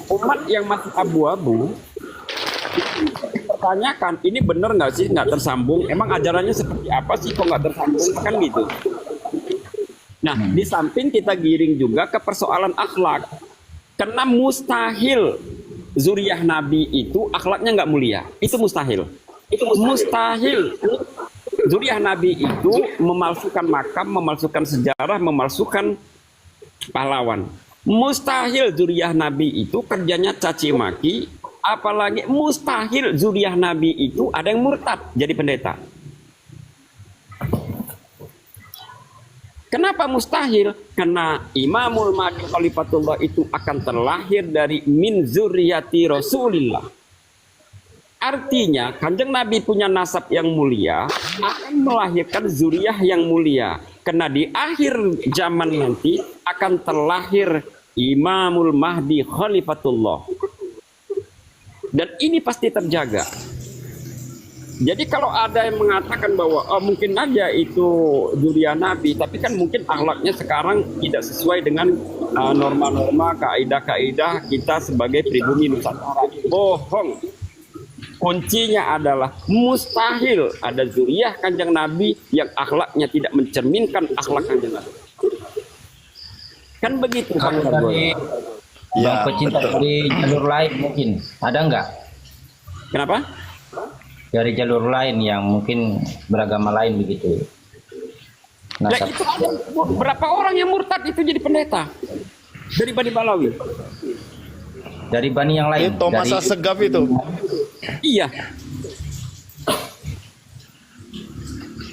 Umat yang masih abu-abu pertanyakan ini benar nggak sih, nggak tersambung, emang ajarannya seperti apa sih kok nggak tersambung, kan gitu. Nah, di samping kita giring juga ke persoalan akhlak, karena mustahil zuriyah Nabi itu akhlaknya nggak mulia, itu mustahil. Mustahil zuriyah Nabi itu memalsukan makam, memalsukan sejarah, memalsukan pahlawan. Mustahil zuriyah Nabi itu kerjanya caci maki, apalagi mustahil zuriyah Nabi itu ada yang murtad jadi pendeta. Kenapa mustahil? Karena Imamul Mahdi Khalifatullah itu akan terlahir dari min zuriyati Rasulillah. Artinya Kanjeng Nabi punya nasab yang mulia, akan melahirkan zuriyah yang mulia. Karena di akhir zaman nanti akan terlahir Imamul Mahdi Khalifatullah. Dan ini pasti terjaga. Jadi kalau ada yang mengatakan bahwa oh, mungkin aja itu zuriyah Nabi, tapi kan mungkin akhlaknya sekarang tidak sesuai dengan norma-norma, kaidah-kaidah kita sebagai pribumi Nusantara. Bohong. Kuncinya adalah mustahil ada zuriyah Kanjeng Nabi yang akhlaknya tidak mencerminkan akhlak Kanjeng Nabi. Kan begitu Kang dari Ya, pecinta betul. dari jalur lain mungkin ada nggak Kenapa? dari jalur lain yang mungkin beragama lain begitu? Nah, Ya itu ada berapa orang yang murtad itu jadi pendeta dari Bani Balawi. dari bani yang lain, Itu masa dari segaf itu. Iya.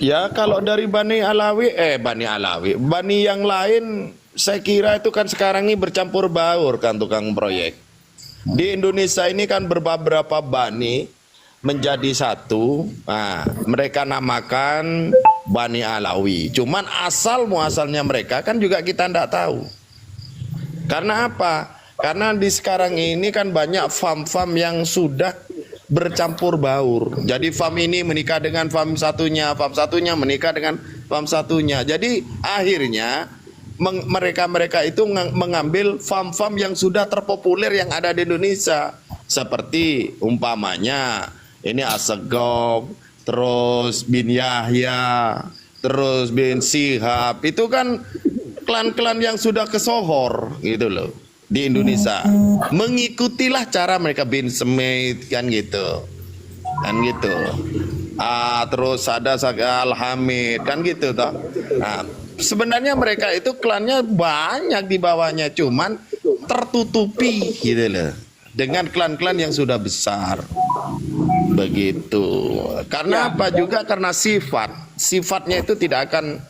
Ya kalau dari Bani Alawi, Bani yang lain, saya kira itu kan sekarang ini bercampur baur kan tukang proyek. Di Indonesia ini kan beberapa Bani menjadi satu. Nah, mereka namakan Bani Alawi. Cuman asal muasalnya mereka kan juga kita tidak tahu. Karena apa? Karena di sekarang ini kan banyak fam-fam yang sudah bercampur baur. Jadi fam ini menikah dengan fam satunya menikah dengan fam satunya. Jadi akhirnya mereka itu mengambil fam-fam yang sudah terpopuler yang ada di Indonesia. Seperti umpamanya ini Assegaf, terus bin Yahya, terus bin Sihab. Itu kan klan-klan yang sudah kesohor gitu loh di Indonesia. Mengikutilah cara mereka, bin Smith kan gitu. Terus ada Al-Hamid kan gitu toh. Nah, sebenarnya mereka itu klannya banyak di bawahnya, cuman tertutupi gitu loh dengan klan-klan yang sudah besar. Begitu. Karena apa juga karena sifatnya itu tidak akan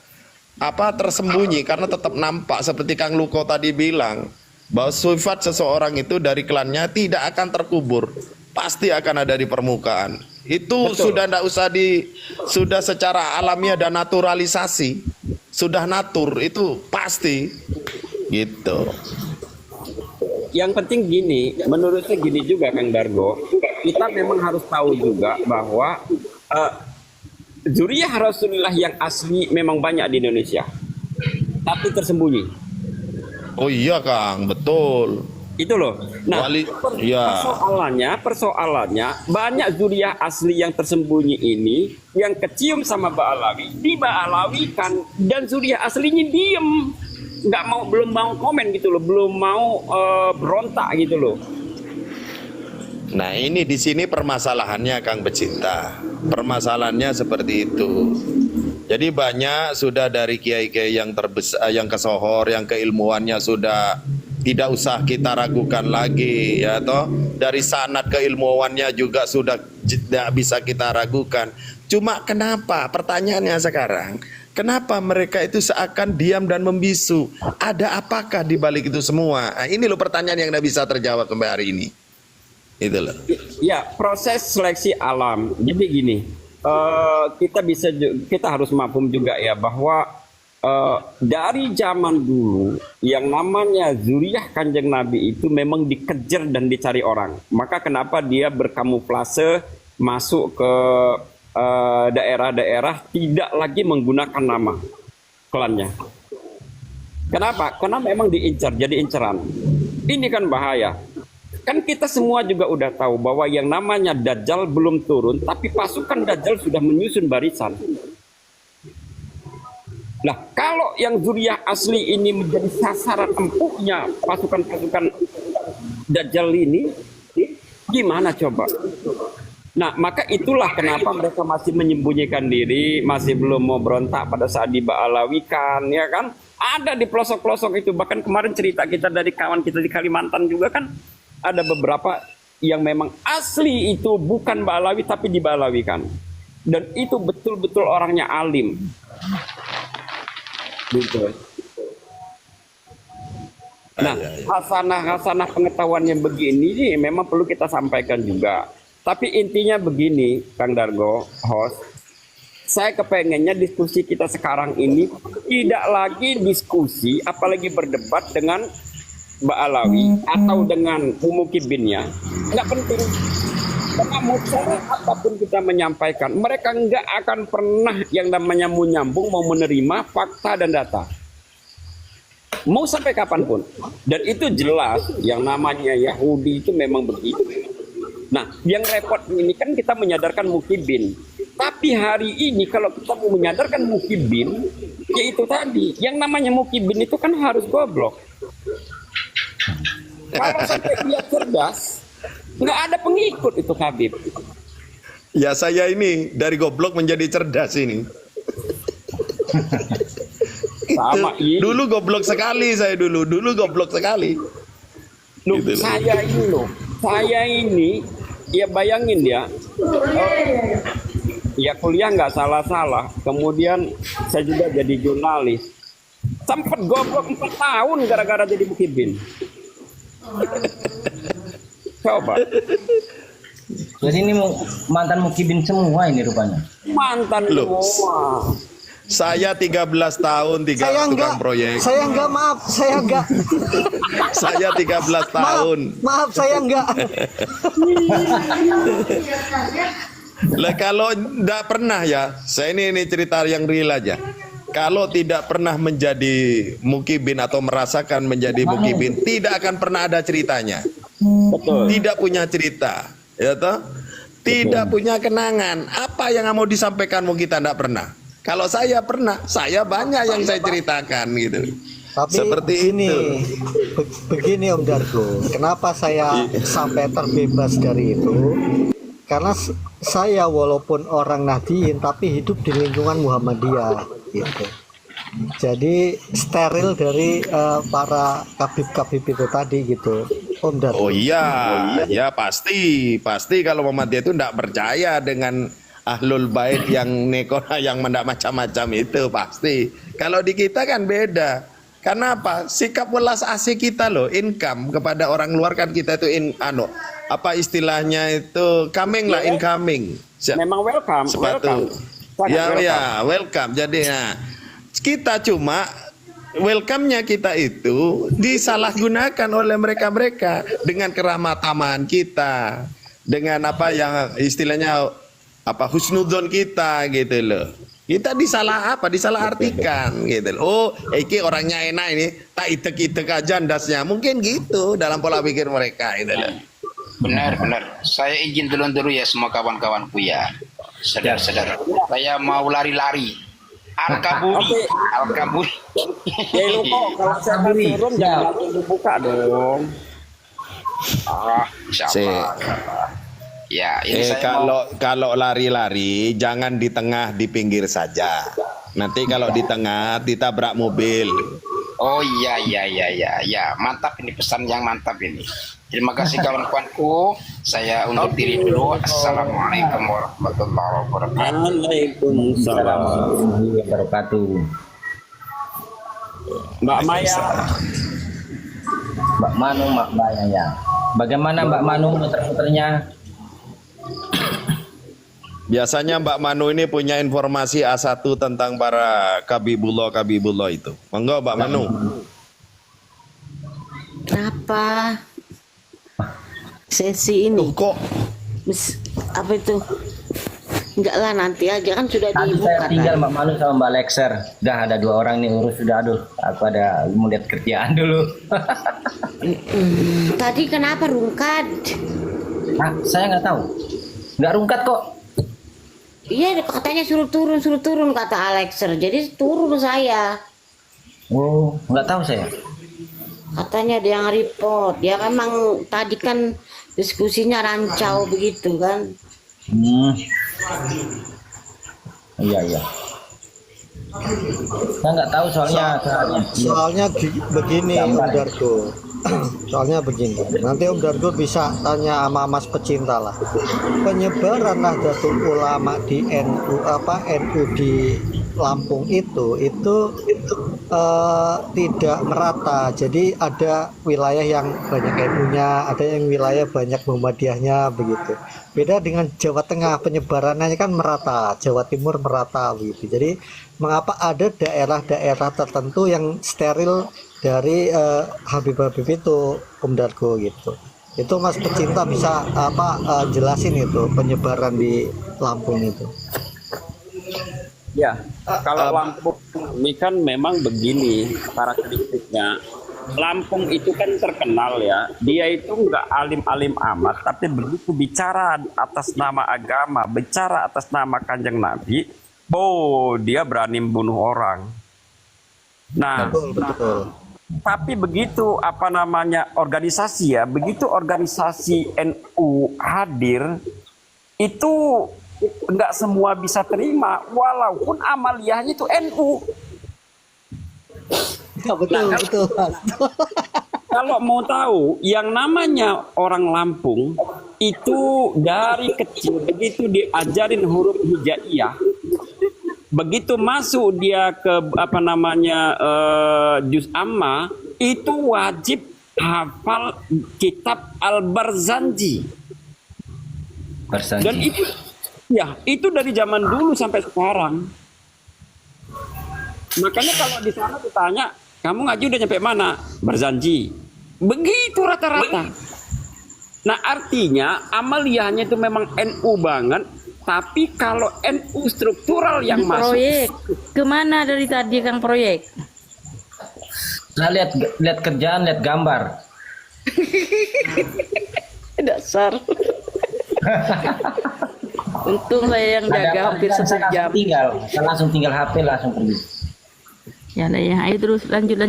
tersembunyi, karena tetap nampak seperti Kang Luko tadi bilang bahwa sifat seseorang itu dari klannya tidak akan terkubur, pasti akan ada di permukaan. Itu Betul. sudah tidak usah sudah secara alamiah dan naturalisasi, sudah natur, itu pasti gitu. Yang penting gini, menurutnya gini juga Kang Dargo, kita memang harus tahu juga bahwa zuriyah Rasulullah yang asli memang banyak di Indonesia, tapi tersembunyi. Oh iya Kang, betul. Itu loh. Nah, Ya. persoalannya banyak zuriyah asli yang tersembunyi ini yang kecium sama Ba'alawi, diba'alawikan, dan zuriyah aslinya diem, belum mau komen gitu loh, belum mau berontak gitu loh. Nah ini di sini permasalahannya Kang Pecinta. Permasalahannya seperti itu. Jadi banyak sudah dari kiai-kiai yang terbesar, yang kesohor, yang keilmuannya sudah tidak usah kita ragukan lagi, ya toh. Dari sanad keilmuannya juga sudah tidak bisa kita ragukan. Cuma kenapa? Pertanyaannya sekarang, kenapa mereka itu seakan diam dan membisu? Ada apakah di balik itu semua? Nah, ini loh pertanyaan yang tidak bisa terjawab sampai hari ini. Itu loh. Ya, proses seleksi alam. Jadi gini, kita harus mafhum juga ya bahwa dari zaman dulu yang namanya zuriyah Kanjeng Nabi itu memang dikejar dan dicari orang. Maka kenapa dia berkamuflase masuk ke daerah-daerah tidak lagi menggunakan nama klannya. Kenapa? Karena memang diincar, jadi inceran. Ini kan bahaya. Kan kita semua juga udah tahu bahwa yang namanya Dajjal belum turun, tapi pasukan Dajjal sudah menyusun barisan. Nah, kalau yang zuriyah asli ini menjadi sasaran empuknya pasukan-pasukan Dajjal ini, gimana coba? Nah, maka itulah kenapa mereka masih menyembunyikan diri, masih belum mau berontak pada saat diba'alawikan, ya kan? Ada di pelosok-pelosok itu. Bahkan kemarin cerita kita dari kawan kita di Kalimantan juga kan, ada beberapa yang memang asli itu bukan Ba'alawi tapi diba'alawikan. Dan itu betul-betul orangnya alim. Gitu. Nah, hasanah-hasanah pengetahuan yang begini nih memang perlu kita sampaikan juga. Tapi intinya begini, Kang Dargo, host, saya kepengennya diskusi kita sekarang ini tidak lagi diskusi, apalagi berdebat dengan Ba'alawi atau dengan Mukibinnya. Nggak penting. Karena mau cara apapun kita menyampaikan, mereka nggak akan pernah yang namanya mau nyambung, mau menerima fakta dan data. Mau sampai kapanpun. Dan itu jelas, yang namanya Yahudi itu memang begitu. Nah, yang repot ini kan kita menyadarkan Mukibin. Tapi hari ini kalau kita mau menyadarkan Mukibin, yaitu tadi, yang namanya Mukibin itu kan harus goblok. Kalau sampai dia cerdas, nggak ada pengikut itu Habib. Ya saya ini dari goblok menjadi cerdas ini. Sama ini. Dulu goblok sekali saya dulu goblok sekali. Loh, Gitu loh. saya ini, ya bayangin ya, ya kuliah nggak salah-salah, kemudian saya juga jadi jurnalis, sempat goblok 4 tahun gara-gara jadi Mukibin. Coba. Jadi ini mantan Mukibin semua ini rupanya. Mantan Loh. semua. Saya 13 tahun tukang proyek. Saya enggak, maaf, saya enggak. Saya 13 tahun. Maaf, saya enggak. Lah kalau enggak pernah ya, saya ini cerita yang real aja. Kalau tidak pernah menjadi Mukibin atau merasakan menjadi Mukibin, tidak akan pernah ada ceritanya. Betul. Tidak punya cerita, ya toh? Tidak punya kenangan. Apa yang mau disampaikan kita tidak pernah. Kalau saya pernah, saya banyak yang saya ceritakan gitu. Tapi Seperti ini, itu. begini Om Dargo, kenapa saya sampai terbebas dari itu? Karena saya walaupun orang Nahdliyin tapi hidup di lingkungan Muhammadiyah gitu. Jadi steril dari para kabib-kabib itu tadi gitu, Om Dargo. Oh iya, ya pasti kalau Muhammadiyah itu tidak percaya dengan Ahlul Bait yang nekona yang mendak macam-macam itu pasti. Kalau di kita kan beda. Karena apa? Sikap welas asih kita loh, income kepada orang luar kan kita itu apa istilahnya itu coming lah, incoming. Memang welcome. Sepatu. Ya, welcome. Jadi kita cuma welcome-nya kita itu disalahgunakan oleh mereka-mereka dengan keramataman kita, dengan apa yang istilahnya husnudzon kita gitu loh. Kita disalahartikan gitu loh. Oh, iki orangnya enak ini, tak itek-itek aja ndasnya. Mungkin gitu dalam pola pikir mereka gitu loh. Benar. Saya izin dulu ya semua kawan-kawanku ya. Saudara-saudara. Saya mau lari-lari. Al-Kaburi. Ya lupa kalau saya turun jangan langsung dibuka dong. Siapa? Ya, ini saya kalau lari-lari jangan di tengah, di pinggir saja. Nanti kalau di tengah ditabrak mobil. Oh iya, mantap ini, pesan yang mantap ini. Terima kasih kawan-kawanku. Saya undur diri dulu. Assalamualaikum warahmatullahi wabarakatuh. Waalaikumsalam Warahmatullahi wabarakatuh. Mbak Maya. Mbak Manu, Mbak Maya ya. Bagaimana Mbak Manu muter-muternya? Biasanya Mbak Manu ini punya informasi A1 tentang para kabibullah itu. Monggo Mbak Manu. Kenapa sesi ini? Kok Apa itu? Enggak lah, nanti aja kan sudah Tadi dibuka. saya tinggal Mbak Manu sama Mbak Lexer. Udah ada 2 orang nih urus sudah. Aduh, aku ada mau lihat kerjaan dulu. Tadi kenapa rungkat? Ah, saya nggak tahu. Nggak rungkat kok. Iya, katanya suruh turun kata Alexer. Jadi turun saya. Oh, nggak tahu saya. Katanya dia yang report. Ya memang tadi kan diskusinya rancau begitu kan. Hmm. Iya, iya. Saya nggak tahu soalnya. Soalnya begini Om Gambar. Dargo. Soalnya begini. Nanti Om Dargo bisa tanya sama Mas pecinta lah. Penyebaran Nahdlatul Ulama di NU di Lampung itu tidak merata. Jadi ada wilayah yang banyak NU-nya, ada yang wilayah banyak Muhammadiyahnya begitu. Beda dengan Jawa Tengah, penyebarannya kan merata, Jawa Timur merata begitu. Jadi mengapa ada daerah-daerah tertentu yang steril dari Habib-Habib itu, Om Dargo gitu. Itu Mas pecinta bisa jelasin itu penyebaran di Lampung itu. Ya, kalau Lampung ini kan memang begini karakteristiknya. Lampung itu kan terkenal ya, dia itu nggak alim-alim amat, tapi begitu bicara atas nama agama, bicara atas nama Kanjeng Nabi, dia berani membunuh orang. Nah, Betul. tapi begitu organisasi ya, begitu organisasi NU hadir, itu nggak semua bisa terima, walaupun amaliyahnya itu NU. Ya, betul. Kalau mau tahu, yang namanya orang Lampung itu dari kecil begitu diajarin huruf hijaiyah, begitu masuk dia ke juz amma, itu wajib hafal kitab Al-Barzanji. Dan itu dari zaman dulu sampai sekarang. Makanya kalau di sana ditanya, kamu ngaji udah nyampe mana? Barzanji. Begitu rata-rata. Nah, artinya amaliyahnya itu memang NU banget. Tapi kalau NU struktural yang masuk, proyek kemana dari tadi Kang proyek? Saya lihat kerjaan, lihat gambar. Dasar. Untung saya yang jaga hampir Saya 1 jam. langsung tinggal HP langsung pergi. Ya lah ya, ayo terus lanjut.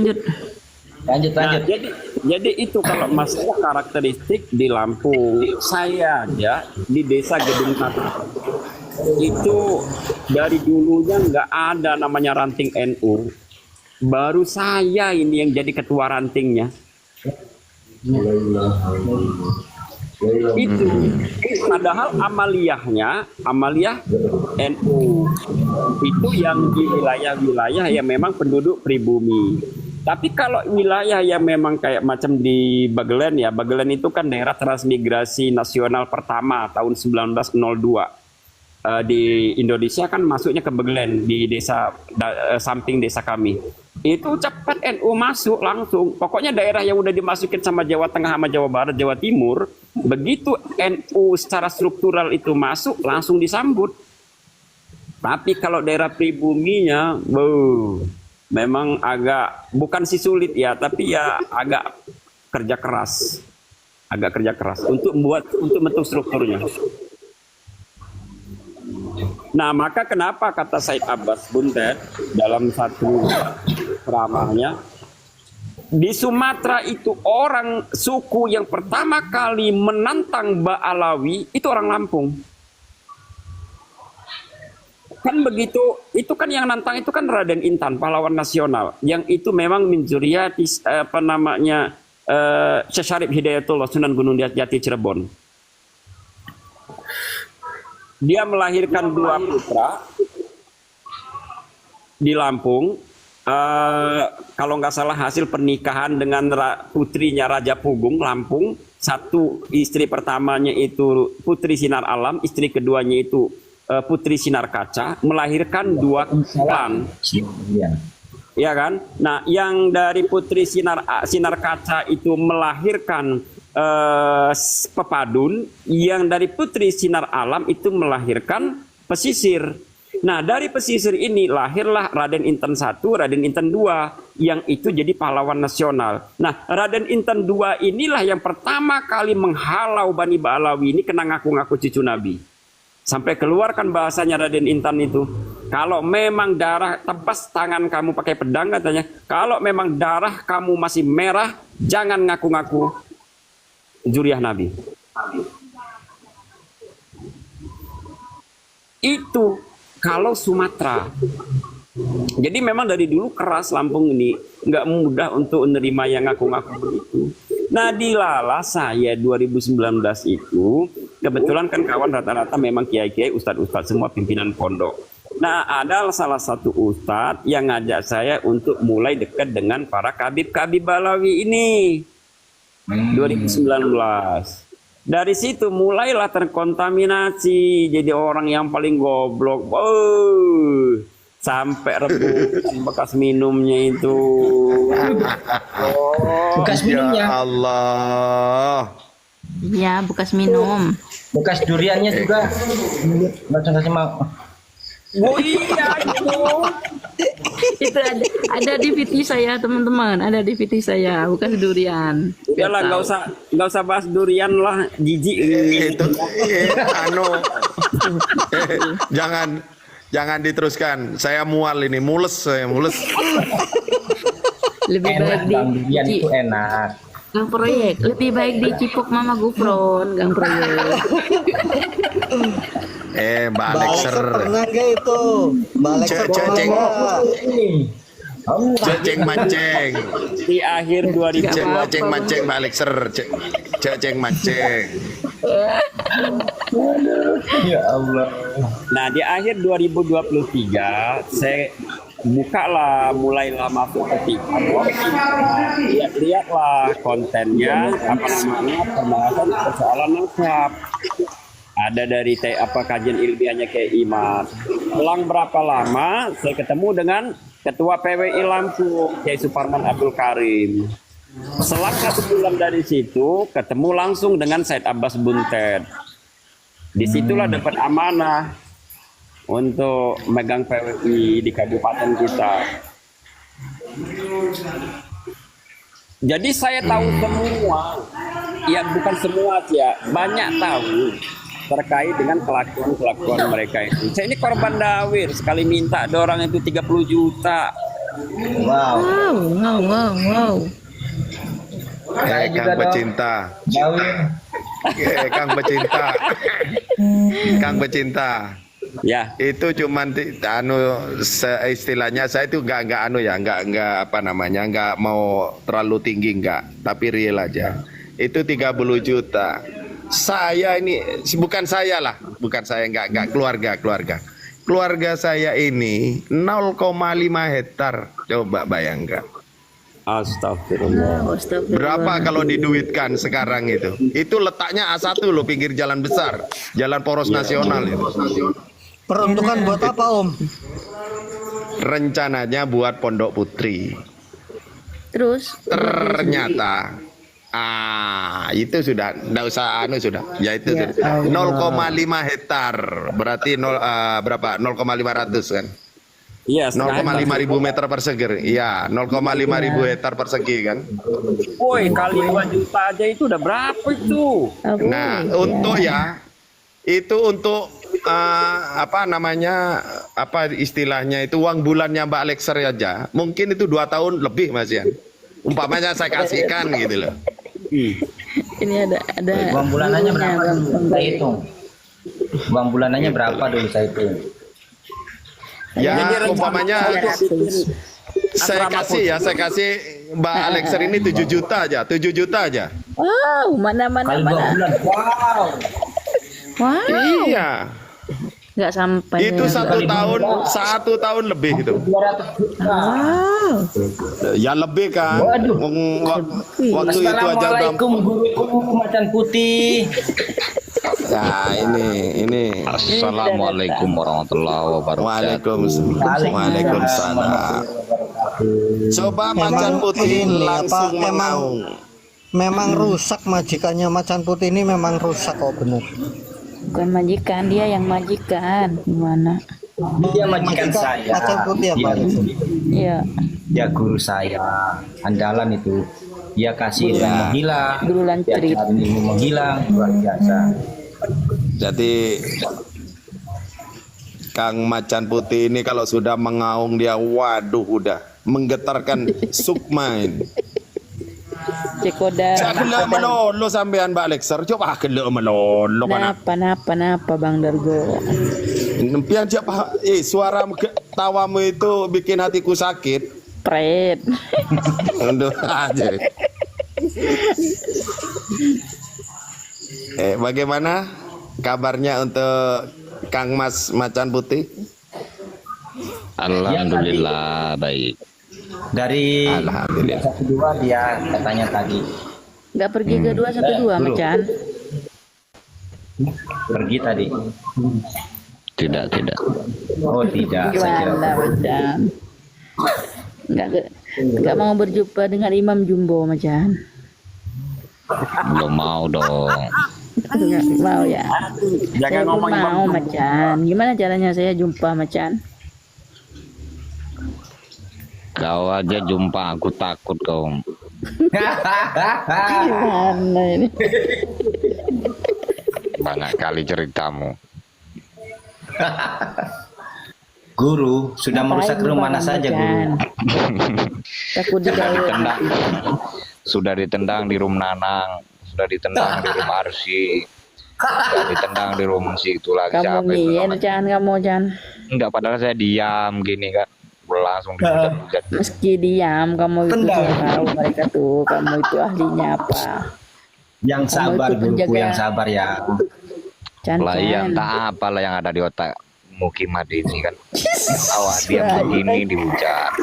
Nah, jadi itu kalau masalah karakteristik di Lampung, saya aja di desa Gedung Kata itu dari dulunya nggak ada namanya ranting NU, baru saya ini yang jadi ketua rantingnya. Itu padahal amaliyah NU itu yang di wilayah-wilayah yang memang penduduk pribumi. Tapi kalau wilayah yang memang kayak macam di Bagelen ya, Bagelen itu kan daerah transmigrasi nasional pertama tahun 1902 di Indonesia, kan masuknya ke Bagelen di desa samping desa kami. Itu cepat NU masuk langsung. Pokoknya daerah yang udah dimasukin sama Jawa Tengah, sama Jawa Barat, Jawa Timur, begitu NU secara struktural itu masuk langsung disambut. Tapi kalau daerah pribuminya, memang agak bukan si sulit ya, tapi ya agak kerja keras untuk membentuk strukturnya. Nah, maka kenapa kata Said Abbas Buntet dalam satu ceramahnya, di Sumatera itu orang suku yang pertama kali menantang Ba'alawi itu orang Lampung. Kan begitu, itu kan yang nantang itu kan Raden Intan, pahlawan nasional, yang itu memang min zuriyati Syekh Syarif Hidayatullah Sunan Gunung Jati Cirebon. Dia melahirkan 2 putra di Lampung. Kalau nggak salah hasil pernikahan dengan putrinya Raja Pugung Lampung. Satu istri pertamanya itu Putri Sinar Alam, istri keduanya itu Putri Sinar Kaca, melahirkan 2 klan. Ya kan? Nah, yang dari Putri Sinar Kaca itu melahirkan Pepadun, yang dari Putri Sinar Alam itu melahirkan Pesisir. Nah, dari pesisir ini lahirlah Raden Inten I, Raden Inten II, yang itu jadi pahlawan nasional. Nah, Raden Inten II inilah yang pertama kali menghalau Bani Alawi ini kena ngaku-ngaku cucu Nabi. Sampai keluarkan bahasanya Raden Intan itu. Kalau memang darah, tebas tangan kamu pakai pedang katanya. Kalau memang darah kamu masih merah, jangan ngaku-ngaku zuriyah Nabi. Itu kalau Sumatera. Jadi memang dari dulu keras Lampung ini, nggak mudah untuk menerima yang ngaku-ngaku begitu. Nah, dilala saya 2019 itu, kebetulan kan kawan rata-rata memang kiai-kiai, ustadz-ustadz semua pimpinan pondok. Nah, ada salah satu ustadz yang ngajak saya untuk mulai dekat dengan para kabib-kabib Balawi ini. 2019. Dari situ mulailah terkontaminasi jadi orang yang paling goblok. Sampai rebutan bekas minumnya itu. Bekas minumnya. Ya Allah. Iya, bekas minum. Bekas duriannya juga. Langsung kasih mau. Oh iya itu. Itu ada di VT saya, teman-teman. Ada di VT saya, bekas durian. Udahlah, nggak usah bahas durian lah, jijik. Itu jangan diteruskan. Saya mual ini, mules saya, mules. Lebih baik Enak, Bang, durian itu enak. Gang Proyek, lebih baik di Cipok Mama Gufron, Gang Proyek. Mbak Alexer. Pernah gak itu? Mbak Alexer Ceng pernah. Ceng manceng. Di akhir 2000. Ceng manceng Mbak Alexer. Ceng manceng. Ya Allah. Nah, di akhir 2023 saya mulailah masuk ke TikTok. Lihatlah kontennya, apa namanya, pembahasan persoalan nasab. Ada dari kajian ilmiahnya kayak Iman. Selang berapa lama saya ketemu dengan Ketua PWI Lampung, Kiai Suparman Abdul Karim. Selang 1 bulan dari situ ketemu langsung dengan Said Abbas Buntet. Disitulah dapat amanah untuk megang PWI di kabupaten kita. Jadi saya tahu semua, ya bukan semua sih ya, banyak tahu terkait dengan kelakuan mereka itu. Saya ini korban dawir, sekali minta ada orang itu 30 juta. Wow. Wow. Kang pecinta. Kang pecinta. Kang pecinta. Ya. Itu cuman istilahnya saya itu nggak mau terlalu tinggi, tapi real aja. Itu 30 juta. Saya ini bukan saya, nggak keluarga saya ini 0,5 hektar. Coba bayangkan. Astagfirullah. Berapa kalau diduitkan sekarang itu? Itu letaknya A1 loh, pinggir jalan besar, jalan poros nasional itu. Peruntukan buat apa, Om? Rencananya buat Pondok Putri. Terus Ternyata itu sudah enggak usah sudah. Ya itu sudah. 0,5 hektar. Berarti berapa? 0,500 kan? Iya, 0,5 ribu meter persegi. Iya, 0,5 ribu hektar persegi kan? woi, kali 2 juta aja itu udah berapa itu? Nah, untuk itu untuk apa istilahnya itu uang bulannya Mbak Alexer aja. Mungkin itu 2 tahun lebih, Mas Yan. Umpamanya saya kasihkan gitu loh. ini ada Uang bulanannya berapa dulu? Saya hitung. Uang bulanannya berapa dulu saya hitung. Ya, Jadi umpamanya saya kasih Mbak Alexer ini 7 juta aja, 7 juta aja. Wow, mana. Kali 2 bulan. Wow. Wow. Iya. Nggak sampai. Itu 1 tahun lebih itu. 200 juta. Wow. Ya lebih kan. Waduh. Waktu itu aja udah. Assalamualaikum guruku macan putih. Nah, ini. Assalamualaikum warahmatullahi wabarakatuh. Waalaikumsalam. Coba macan putih ini langsung apa, menaung. Memang rusak majikannya macan putih ini, memang rusak kok, bener. Bukan majikan, dia yang majikan. Gimana? Dia majikan saya. Macan putih apa? Iya. Dia guru saya, andalan itu. Dia kasih ilmu menghilang, Guru dia lancrit. ajarin ilmu menghilang, luar biasa. Jadi Kang Macan Putih ini kalau sudah mengaung dia, waduh udah menggetarkan sukma ini. Cekoda. Saya kena melolo sampean Mbak Lexer, coba kena melolo kan. Napa Bang Dargo. Nempian siapa? Suara tawamu itu bikin hatiku sakit. Pret. Aduh aja. Bagaimana kabarnya untuk Kang Mas Macan Putih? Alhamdulillah baik. Dari Alhamdulillah. 1-2 dia katanya tadi. Nggak pergi ke 212 Guru. Macan. Pergi tadi. Tidak. Oh tidak, saya kira. Gimana Macan? Nggak mau berjumpa dengan Imam Jumbo Macan. Belum mau dong. Nggak mau ya. Jangan Saya pun ngomong mau Macan. Gimana caranya saya jumpa Macan? Kau aja jumpa aku takut kau. Gimana ini? Banyak kali ceritamu. Guru sudah merusak Ngapain rumah mana Bang saja Macan? guru. Takut digawe. Sudah ditendang di rumah Nanang, sudah ditendang di rumah Arsi, sudah ditendang di rumah si itu lagi. Kamu Siapa itu ngien namanya? Can, kamu Can. Enggak, padahal saya diam gini kan, langsung dihujat-hujat. Meski diam, kamu itu sudah tahu mereka tuh, kamu itu ahlinya apa. Yang Kamu sabar itu guruku, penjaga. yang sabar ya. Can, Lah iya, Can. entah apalah yang ada di otak Mukimat ini kan. Awak dia begini dihujat.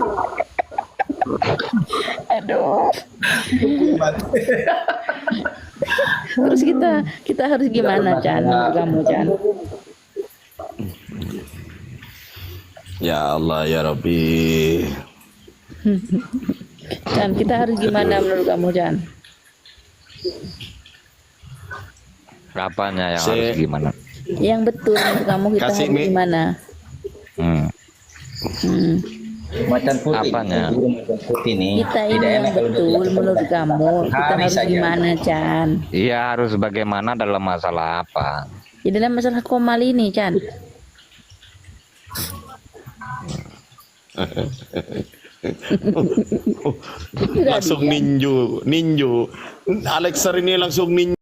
Aduh. Terus kita harus gimana Can, menurut kamu Can? Ya Allah ya Rabbi. Can, kita harus gimana menurut kamu Can? Apanya yang Si- harus gimana? Yang betul menurut kamu kita Kasih harus Mi. gimana? Hmm. Macan putih. Apanya? Guru macan putih nih. Kita ini Tidak yang enak kalau betul dia menurut kamu kita Hari harus saja. gimana Can? Iya, harus bagaimana dalam masalah apa? Ya dalam masalah komal ini Can. Langsung ninju. Alexer ini langsung ninju.